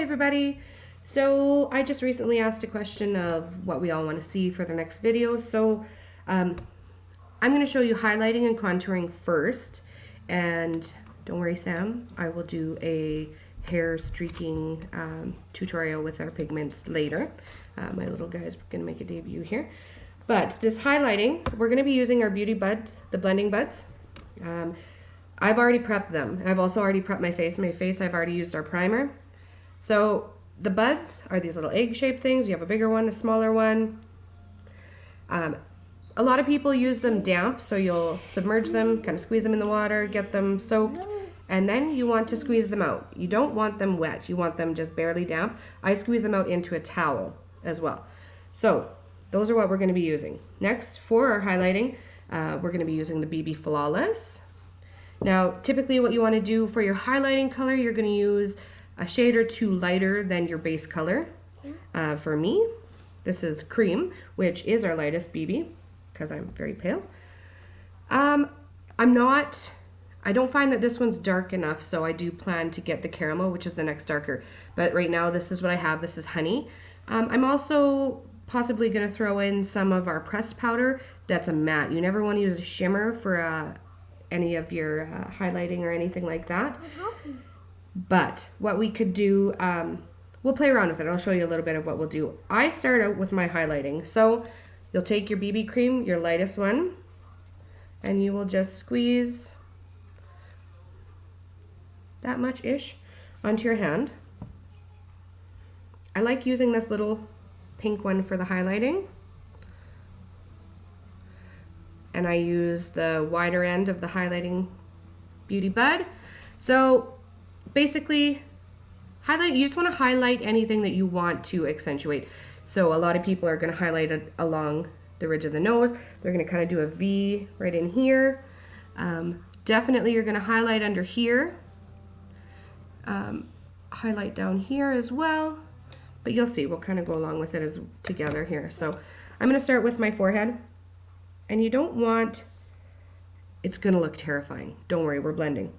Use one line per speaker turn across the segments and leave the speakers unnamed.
Hi everybody. So I just recently asked a question of what we all want to see for the next video. So I'm going to show you highlighting and contouring first, and don't worry Sam, I will do a hair streaking tutorial with our pigments later. My little guy's going to make a debut here. But this highlighting, we're going to be using our beauty buds, the blending buds. I've already prepped them. I've also already prepped my face. I've already used our primer. So the buds are these little egg-shaped things. You have a bigger one, a smaller one. A lot of people use them damp, so you'll submerge them, kind of squeeze them in the water, get them soaked, and then you want to squeeze them out. You don't want them wet. You want them just barely damp. I squeeze them out into a towel as well. So those are what we're going to be using. Next, for our highlighting, we're going to be using the BB Flawless. Now, typically what you want to do for your highlighting color, you're going to use a shade or two lighter than your base color. For me, this is cream, which is our lightest BB, because I'm very pale. I don't find that this one's dark enough, so I do plan to get the caramel, which is the next darker. But right now, this is what I have. This is honey. I'm also possibly going to throw in some of our pressed powder. That's a matte. You never want to use a shimmer for any of your highlighting or anything like that. But what we could do, we'll play around with it. I'll show you a little bit of what we'll do. I start out with my highlighting. So you'll take your BB cream, your lightest one, and you will just squeeze that much-ish onto your hand. I like using this little pink one for the highlighting. And I use the wider end of the highlighting beauty bud. So basically, highlight, you just want to highlight anything that you want to accentuate. So a lot of people are going to highlight it along the ridge of the nose. They're going to kind of do a V right in here. Definitely you're going to highlight under here. Highlight down here as well. But you'll see, we'll kind of go along with it as together here. So I'm going to start with my forehead. And you don't want, it's going to look terrifying. Don't worry, we're blending.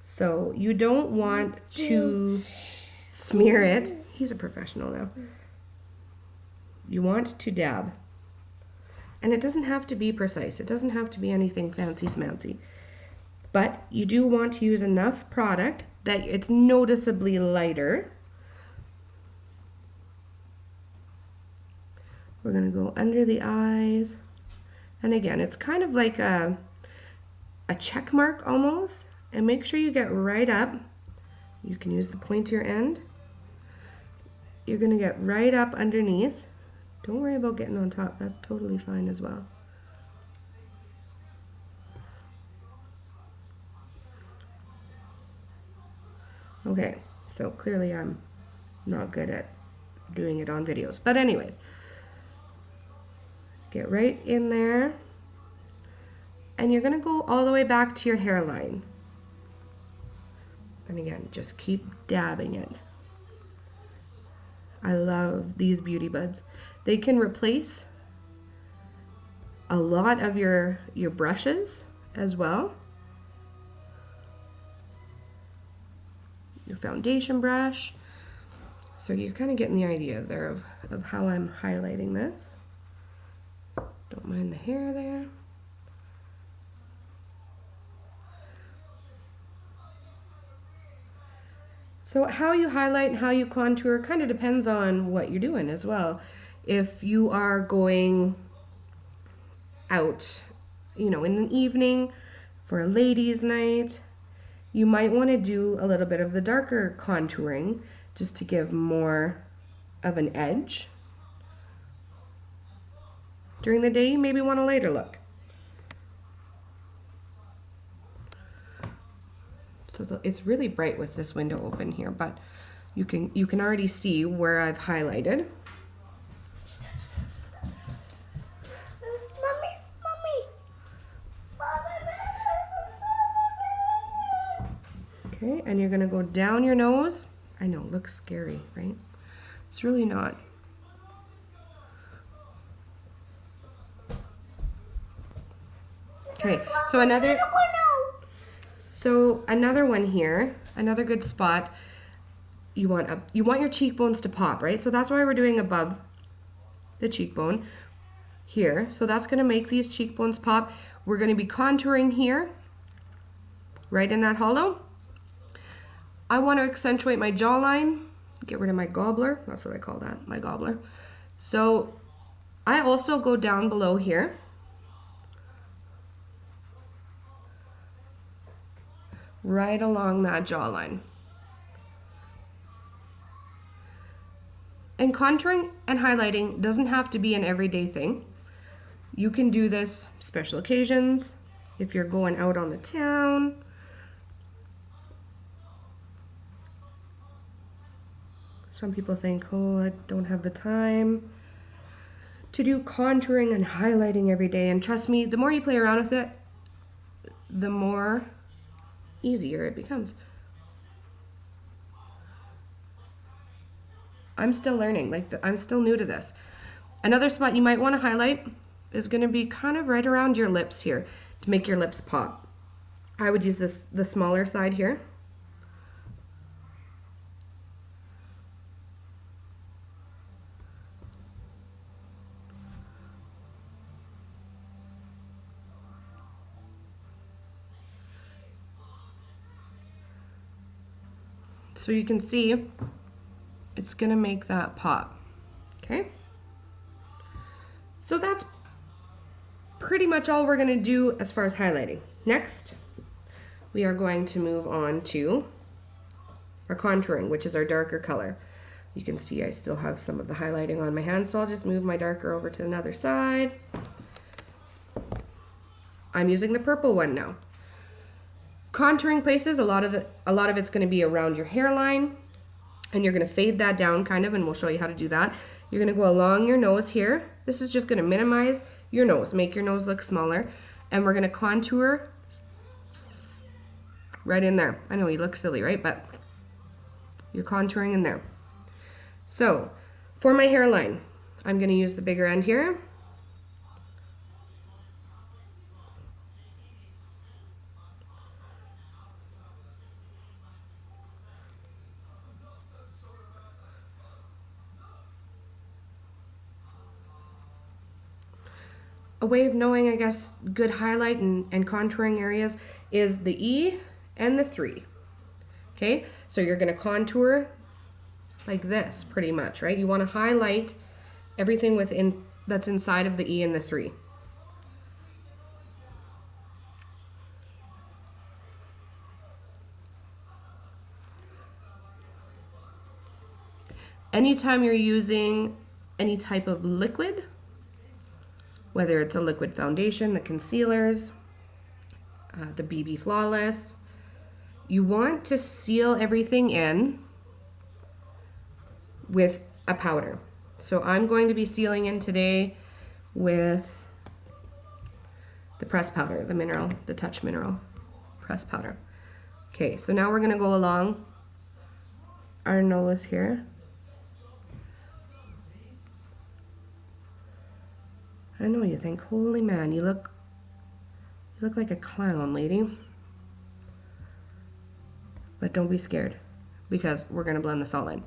So you don't want to smear it. He's a professional now. You want to dab. And it doesn't have to be precise. It doesn't have to be anything fancy smancy. But you do want to use enough product that it's noticeably lighter. We're going to go under the eyes. And again, it's kind of like a check mark almost. And make sure you get right up. You can use the pointier end. You're going to get right up underneath. Don't worry about getting on top. That's totally fine as well. Okay, so clearly I'm not good at doing it on videos. But anyways, get right in there. And you're going to go all the way back to your hairline. And again, just keep dabbing it. I love these beauty buds. They can replace a lot of your brushes as well. Your foundation brush. So you're kind of getting the idea there of how I'm highlighting this. Don't mind the hair there. So how you highlight and how you contour kind of depends on what you're doing as well. If you are going out, in an evening for a ladies' night, you might want to do a little bit of the darker contouring just to give more of an edge. During the day, you maybe want a lighter look. So it's really bright with this window open here, but you can already see where I've highlighted. Okay, and you're going to go down your nose. I know, it looks scary, right? It's really not. Okay, so another one here, another good spot you want your cheekbones to pop, right? So that's why we're doing above the cheekbone here. So that's going to make these cheekbones pop. We're going to be contouring here, right in that hollow. I want to accentuate my jawline, get rid of my gobbler. That's what I call that, my gobbler. So I also go down below here. Right along that jawline. And contouring and highlighting doesn't have to be an everyday thing. You can do this special occasions, if you're going out on the town. Some people think, oh, I don't have the time to do contouring and highlighting every day. And trust me, the more you play around with it, the more easier it becomes. I'm still learning, I'm still new to this. Another spot you might want to highlight is going to be kind of right around your lips here to make your lips pop. I would use the smaller side here. So you can see it's gonna make that pop, okay? So that's pretty much all we're gonna do as far as highlighting. Next, we are going to move on to our contouring, which is our darker color. You can see I still have some of the highlighting on my hand, so I'll just move my darker over to another side. I'm using the purple one now. Contouring places, a lot of it's going to be around your hairline, and you're going to fade that down kind of, and we'll show you how to do that. You're going to go along your nose here. This is just going to minimize your nose, make your nose look smaller, and we're going to contour right in there. I know you look silly, right? But you're contouring in there. So for my hairline, I'm going to use the bigger end here. A way of knowing, I guess, good highlight and contouring areas is the E and the 3. Okay, so you're going to contour like this pretty much, right? You want to highlight everything within that's inside of the E and the 3. Anytime you're using any type of liquid, whether it's a liquid foundation, the concealers, the BB Flawless, you want to seal everything in with a powder. So I'm going to be sealing in today with the pressed powder, the Touch Mineral pressed powder. Okay, so now we're going to go along our nose here. I know you think, holy man, you look like a clown, lady. But don't be scared, because we're gonna blend this all in.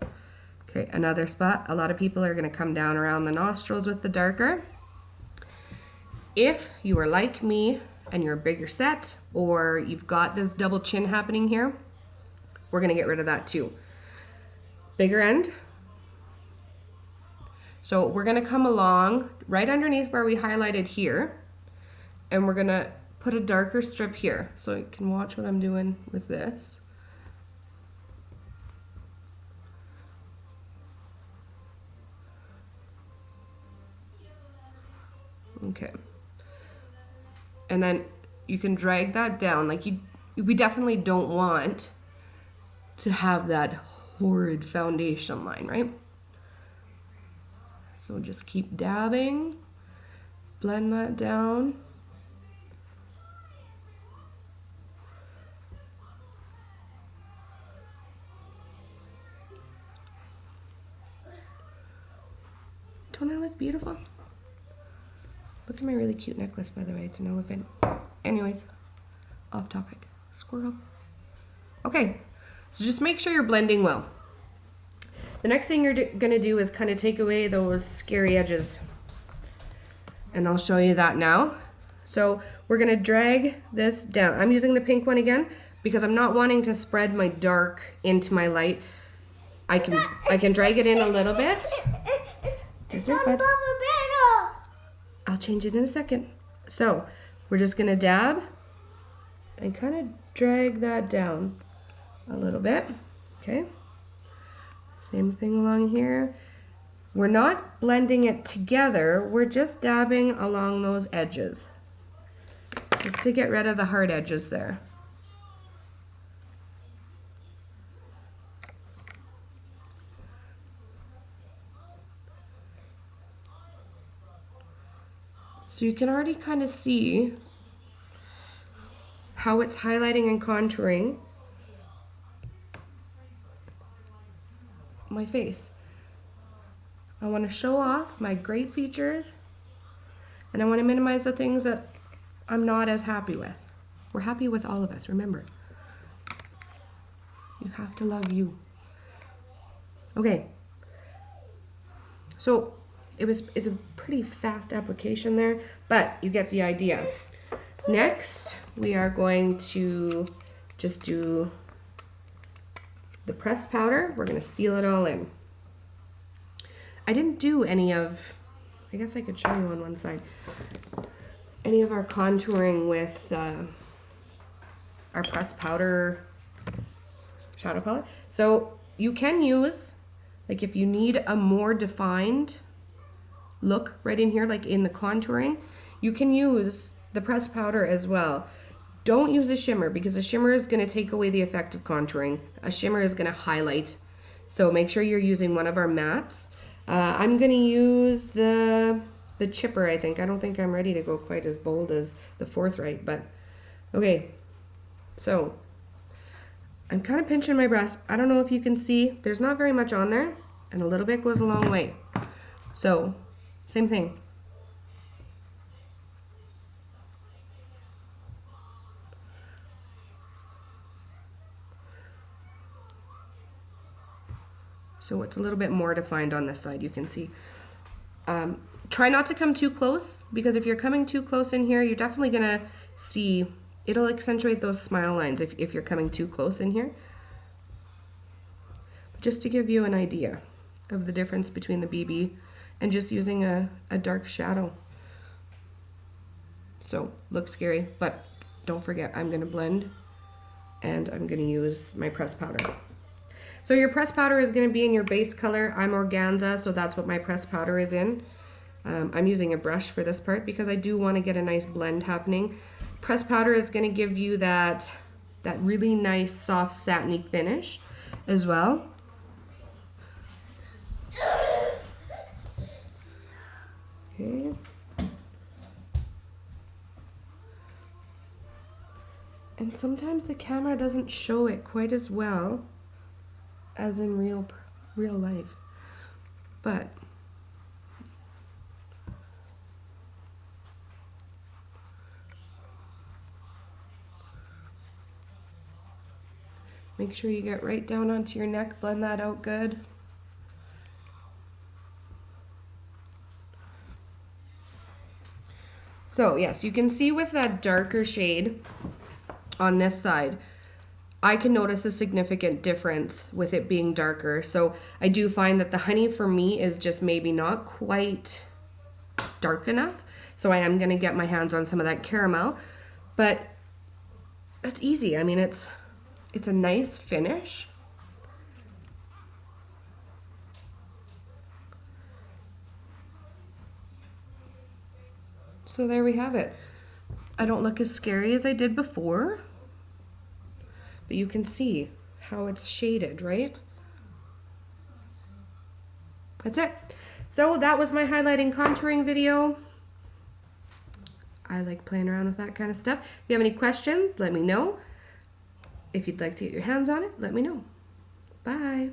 Okay, another spot. A lot of people are gonna come down around the nostrils with the darker. If you are like me and you're a bigger set, or you've got this double chin happening here, we're gonna get rid of that too. Bigger end. So we're gonna come along right underneath where we highlighted here, and we're gonna put a darker strip here. So you can watch what I'm doing with this. Okay. And then you can drag that down. Like we definitely don't want to have that horrid foundation line, right? So just keep dabbing, blend that down. Don't I look beautiful? Look at my really cute necklace, by the way. It's an elephant. Anyways, off topic. Squirrel. Okay, so just make sure you're blending well. the next thing you're gonna do is kind of take away those scary edges. And I'll show you that now. So we're gonna drag this down. I'm using the pink one again because I'm not wanting to spread my dark into my light. I can drag it in a little bit.
It's on above a barrel.
I'll change it in a second. So we're just gonna dab and kind of drag that down a little bit. Okay. Same thing along here. We're not blending it together. We're just dabbing along those edges, just to get rid of the hard edges there. So you can already kind of see how it's highlighting and contouring my face. I want to show off my great features, and I want to minimize the things that I'm not as happy with. We're happy with all of us, remember. You have to love you. Okay. So it's a pretty fast application there, but you get the idea. Next, we are going to just do the pressed powder. We're going to seal it all in. I didn't do any of, I guess I could show you on one side, any of our contouring with our pressed powder shadow palette. So you can use, like if you need a more defined look right in here, like in the contouring, you can use the pressed powder as well. Don't use a shimmer because a shimmer is going to take away the effect of contouring. A shimmer is going to highlight. So make sure you're using one of our mattes. I'm going to use the chipper, I think. I don't think I'm ready to go quite as bold as the Forthright, but okay. So I'm kind of pinching my breast. I don't know if you can see. There's not very much on there, and a little bit goes a long way. So same thing. So it's a little bit more defined on this side, you can see. Try not to come too close, because if you're coming too close in here, you're definitely gonna see, it'll accentuate those smile lines if you're coming too close in here. But just to give you an idea of the difference between the BB and just using a dark shadow. So, looks scary, but don't forget, I'm gonna blend and I'm gonna use my pressed powder. So your pressed powder is going to be in your base color. I'm organza, so that's what my pressed powder is in. I'm using a brush for this part because I do want to get a nice blend happening. Pressed powder is going to give you that really nice soft satiny finish as well. Okay. And sometimes the camera doesn't show it quite as well as in real life, but make sure you get right down onto your neck, blend that out good. So yes, you can see with that darker shade on this side, I can notice a significant difference with it being darker. So I do find that the honey for me is just maybe not quite dark enough. So I am gonna get my hands on some of that caramel, but it's easy. I mean, it's a nice finish. So there we have it. I don't look as scary as I did before, but you can see how it's shaded, right? That's it. So that was my highlighting contouring video. I like playing around with that kind of stuff. If you have any questions, let me know. If you'd like to get your hands on it, let me know. Bye.